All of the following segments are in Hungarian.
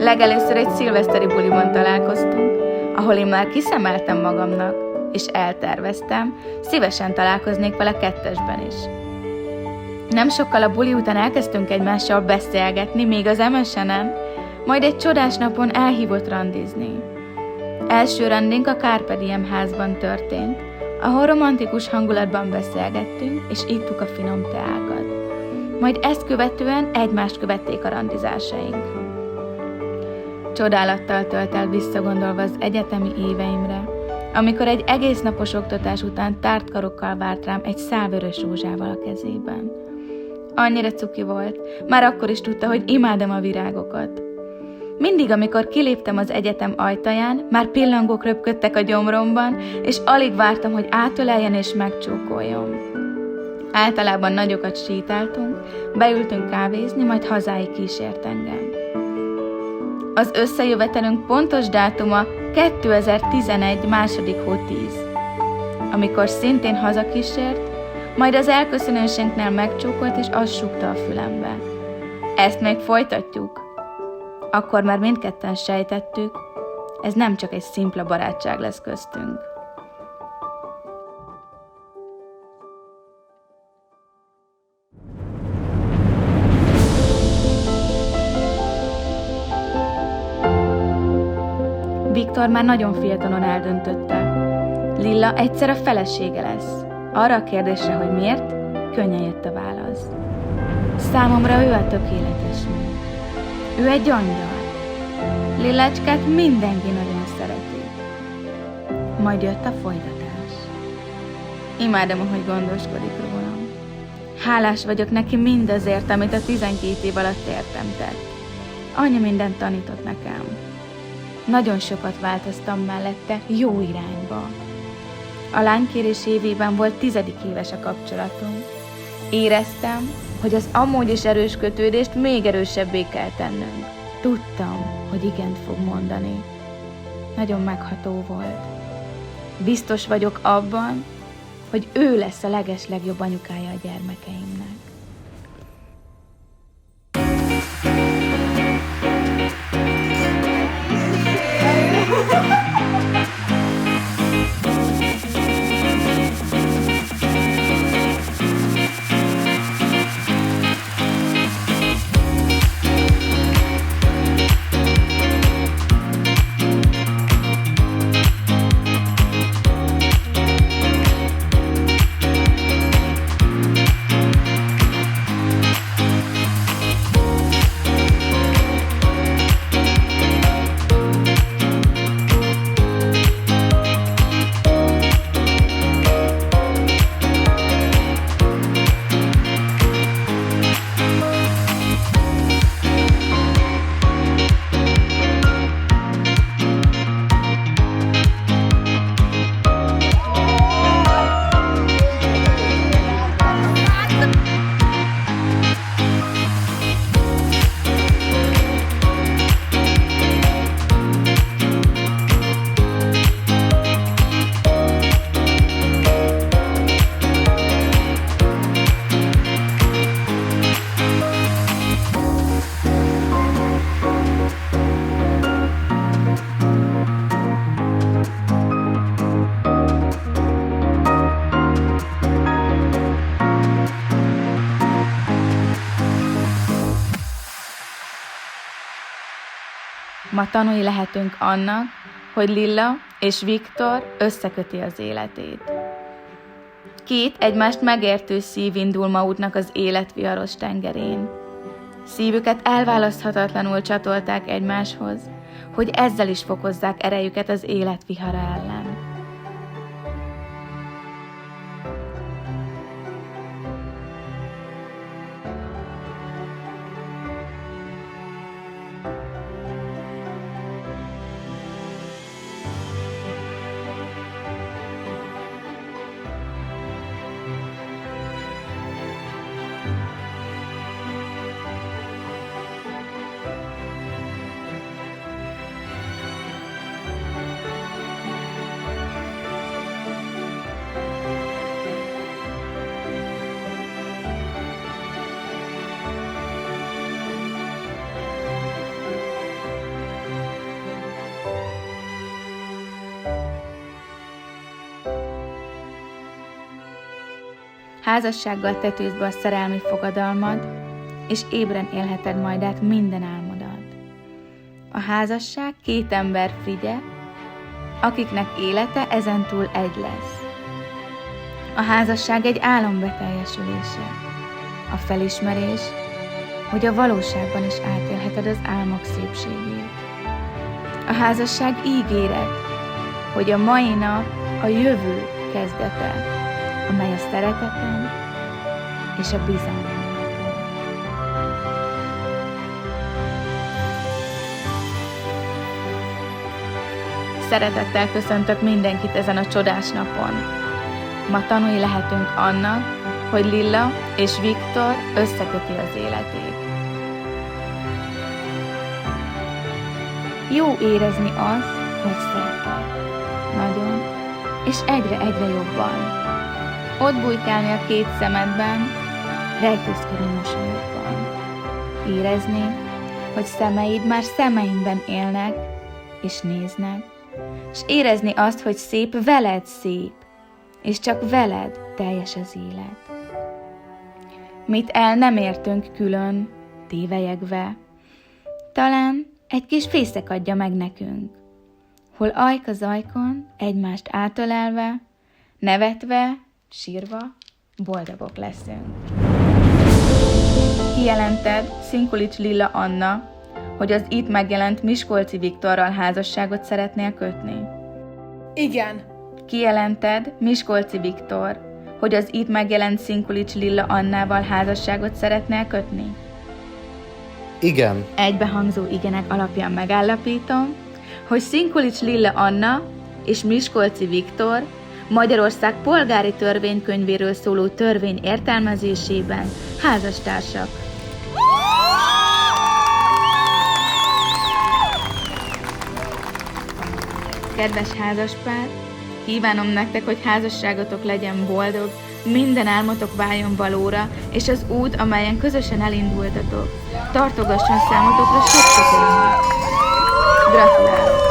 Legelőször egy szilveszteri buliban találkoztunk, ahol én már kiszemeltem magamnak, és elterveztem, szívesen találkoznék vele kettesben is. Nem sokkal a buli után elkezdtünk egymással beszélgetni, még az MSN-en, majd egy csodás napon elhívott randizni. Első randink a Carpe Diem házban történt, ahol romantikus hangulatban beszélgettünk, és ittuk a finom teákat. Majd ezt követően egymást követték a randizásaink. Csodálattal tölt el visszagondolva az egyetemi éveimre, amikor egy egész napos oktatás után tárt karokkal várt rám egy szál vörös rózsával a kezében. Annyira cuki volt, már akkor is tudta, hogy imádom a virágokat. Mindig, amikor kiléptem az egyetem ajtaján, már pillangók röpködtek a gyomromban, és alig vártam, hogy átöleljen és megcsókoljon. Általában nagyokat sétáltunk, beültünk kávézni, majd hazáig kísért engem. Az összejövetelünk pontos dátuma 2011. második hó 10, amikor szintén hazakísért, majd az elköszönésünknél megcsókolt, és azt súgta a fülembe. Ezt még folytatjuk. Akkor már mindketten sejtettük, ez nem csak egy szimpla barátság lesz köztünk. Viktor már nagyon fiatalon eldöntötte. Lilla egyszer a felesége lesz. Arra a kérdésre, hogy miért, könnyen jött a válasz. Számomra ő a tökéletes nő. Ő egy angyal. Lillácskát mindenki nagyon szereti. Majd jött a folytatás. Imádom, ahogy gondoskodik rólam. Hálás vagyok neki mindazért, amit a 12 év alatt értem tett. Annyi mindent tanított nekem. Nagyon sokat változtam mellette, jó irányba. A lánykérés évében volt 10. éves a kapcsolatunk. Éreztem, hogy az amúgy is erős kötődést még erősebbé kell tennünk. Tudtam, hogy igent fog mondani. Nagyon megható volt. Biztos vagyok abban, hogy ő lesz a legeslegjobb anyukája a gyermekeimnek. Ma tanúi lehetünk annak, hogy Lilla és Viktor összeköti az életét. Két egymást megértő szív indul ma útnak az életviharos tengerén. Szívüket elválaszthatatlanul csatolták egymáshoz, hogy ezzel is fokozzák erejüket az élet vihara ellen. házassággal tetőzd be a szerelmi fogadalmad, és ébren élheted majd át minden álmodad. A házasság két ember frigye, akiknek élete ezentúl egy lesz. A házasság egy álom beteljesülése, a felismerés, hogy a valóságban is átélheted az álmok szépségét. A házasság ígéret, hogy a mai nap a jövő kezdete, amely a szereteten és a bizalmon alapul. Szeretettel köszöntök mindenkit ezen a csodás napon. Ma tanulni lehetünk annak, hogy Lilla és Viktor összeköti az életét. Jó érezni azt, hogy szeretek. Nagyon, és egyre jobban. Ott bujkálni a két szemedben, rejtőzködni mosolyodban. Érezni, hogy szemeid már szemeimben élnek, és néznek, és érezni azt, hogy szép veled szép, és csak veled teljes az élet. Mit el nem értünk külön, tévelyegve, talán egy kis fészek adja meg nekünk, hol ajk az ajkon, egymást átölelve, nevetve, sírva, boldogok leszünk. Kijelented, Szinkulics Lilla Anna, hogy az itt megjelent Miskolci Viktorral házasságot szeretnél kötni? Igen. Kijelented, Miskolci Viktor, hogy az itt megjelent Szinkulics Lilla Annával házasságot szeretnél kötni? Igen. Egybehangzó igenek alapján megállapítom, hogy Szinkulics Lilla Anna és Miskolci Viktor Magyarország polgári törvénykönyvéről szóló törvény értelmezésében házastársak. Kedves házaspár, kívánom nektek, hogy házasságotok legyen boldog, minden álmotok váljon valóra, és az út, amelyen közösen elindultatok, tartogasson számotokra sok örömet. Gratulálok!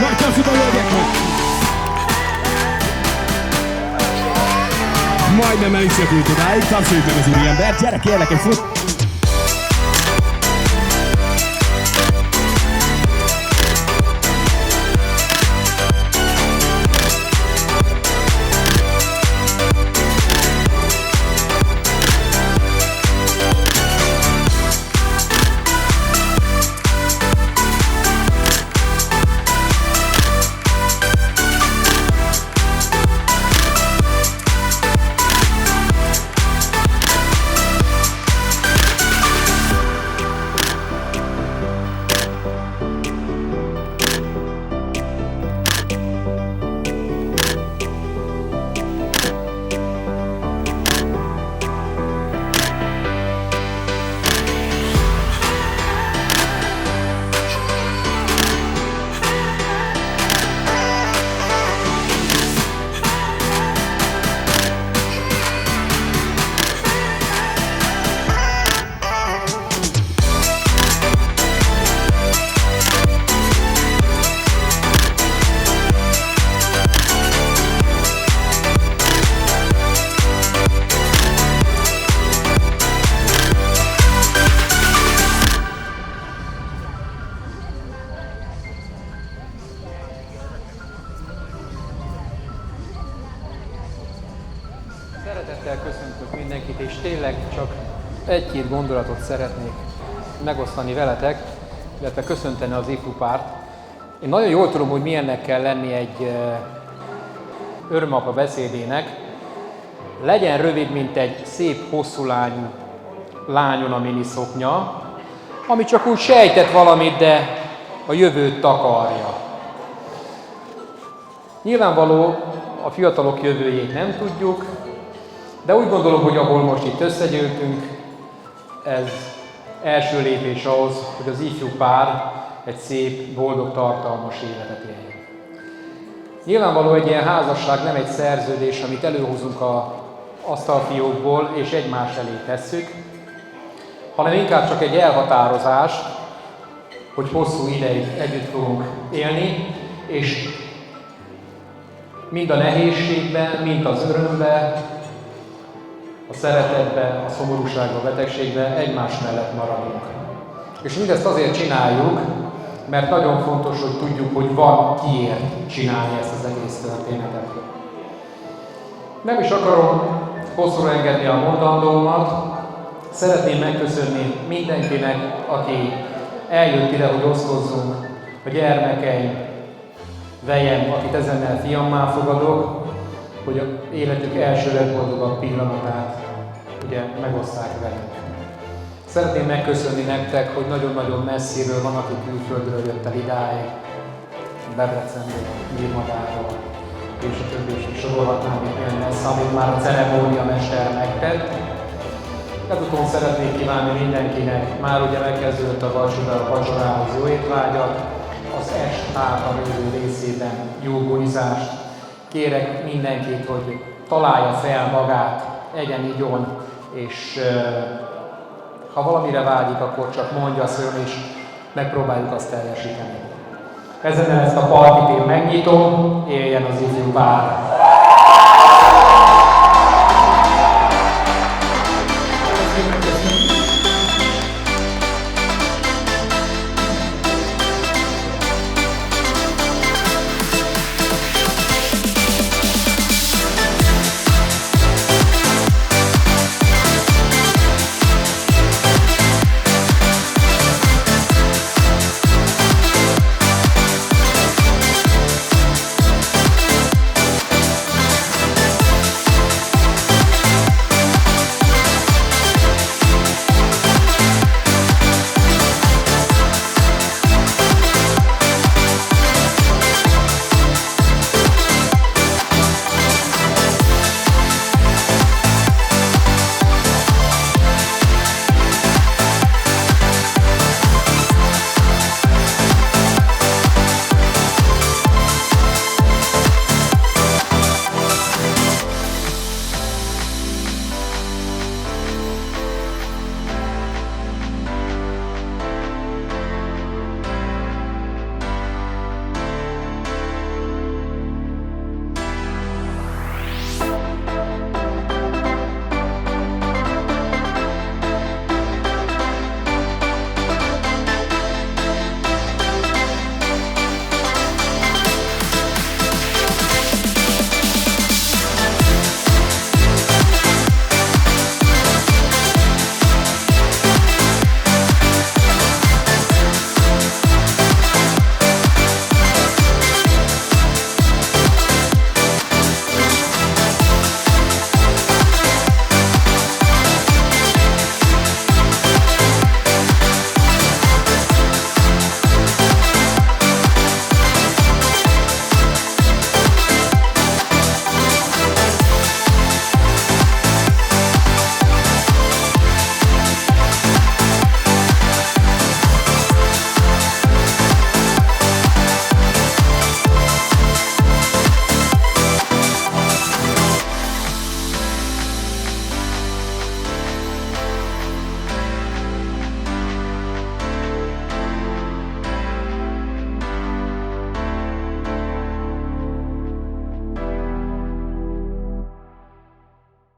Nagy tapsot a hölgyeknek! Majdnem el is jöttünk odáig, tapsoljuk meg az úriembert, gyere kérlek egy fut! Szeretettel köszöntök mindenkit, és tényleg csak egy-két gondolatot szeretnék megosztani veletek, illetve köszönteni az ifjú párt. Én nagyon jól tudom, hogy milyennek kell lenni egy örömapa beszédének. Legyen rövid, mint egy szép, hosszú lányon a miniszoknya, ami csak úgy sejtett valamit, de a jövőt takarja. Nyilvánvaló, a fiatalok jövőjét nem tudjuk, de úgy gondolom, hogy ahol most itt összegyűltünk, ez első lépés ahhoz, hogy az ifjú pár egy szép, boldog, tartalmas életet éljen. Nyilvánvaló, egy ilyen házasság nem egy szerződés, amit előhozunk az asztalfiókból és egymás elé tesszük, hanem inkább csak egy elhatározás, hogy hosszú ideig együtt fogunk élni, és mind a nehézségben, mind az örömben, a szeretetben, a szomorúságban, a betegségben egymás mellett maradunk. És mindezt azért csináljuk, mert nagyon fontos, hogy tudjuk, hogy van kiért csinálni ezt az egész történetet. Nem is akarom hosszúra engedni a mondandómat, szeretném megköszönni mindenkinek, aki eljött ide, hogy osztozzunk, a gyermekeim, vejem, akit ezennel fiammá fogadok, hogy a életük első legboldogabb pillanatát ugye megoszták velünk. Szeretném megköszönni nektek, hogy nagyon-nagyon messziről van, aki külföldről jött el idáig, Debrecenből, Nyírmadáról, és a többi is sorolhatnám, hogy milyen messze, amit már a ceremóniamester megtett. Ezután szeretnék kívánni mindenkinek, már ugye megkezdődött a vacsorához jó étvágyat, az est hátralévő részében jó bulizást. Kérek mindenkit, hogy találja fel magát, egyen, igyon, és ha valamire vágyik, akkor csak mondja szól, és megpróbáljuk azt teljesíteni. Ezen ezt a partit én megnyitom, éljen az ifjú pár!